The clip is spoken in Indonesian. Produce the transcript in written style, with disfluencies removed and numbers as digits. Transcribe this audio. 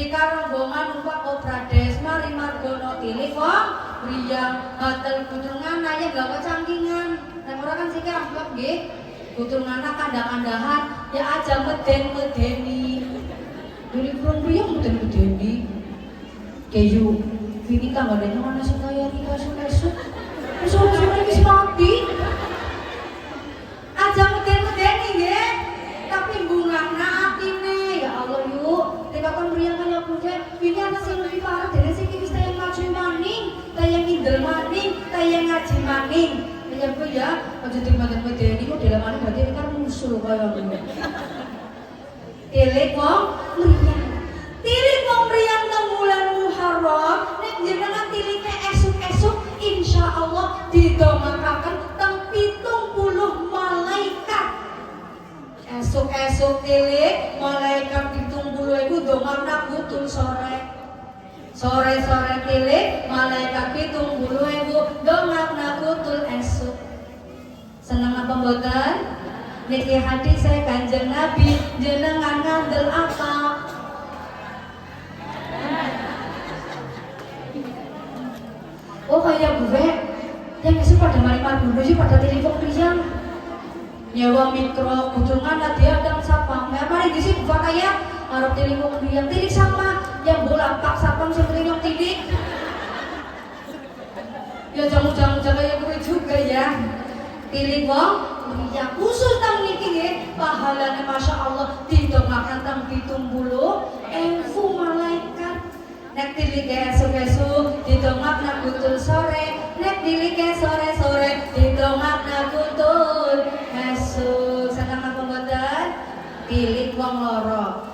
Jika rombongan numpak Obrades mari margono tilik wong Riyang batal kudungan aja gawa cangkingan. Nek ora kan sik amplop nggih. Kudungan kandang-kandahan ya aja meden-medeni. Duri kurang Riyang meden-medeni. Keju ini tanggalnya mana sih kaya nih kasut-kasut. Suara-suara wis mati. Aja meden-medeni nggih. Tapi bungana atine ya Allah yuk. Dikakon Riyang kaya kude ini ana sing lebih parah dari sing wis tayang maju maning, tayang ngidel maning, tayang ngaji maning. Ya Bu ya, aja dimeden-medeni kok dalam ane berarti kan musuh kaya ngono. Tilik wong Riyang. Tilik wong Riyang nang bulan Muharram nek jenengan tilike esuk-esuk insyaallah didongakaken teng 70 malaikat. Esuk-esuk tilik malaikat 70 iku dongakna kutul sore. Sore-sore tilik malaikat 70 iku dongakna kutul esuk. Seneng apa mboten? Niki hadis saya Kanjeng Nabi jenengan ngandel apa? Oh kayak gue yang esuk pada mari dulu sih pada telepon Riyang nyewa mikro kudungan dia dan sapam ya mari di sini buat kayak harap telepon Riyang tilik sama yang bola pak sapam sebenarnya tilik ya jamu-jamu yang gue juga ya tilik wong Riyang khusus tang niki nggih pahalane masyaallah didongakkan tang 70 elfu malaikat. Nek tilike esuk-esuk didongakna kutul sore, nek tilike sore-sore didongakna kutul esuk. Seneng apa mboten? Tilik wong loro.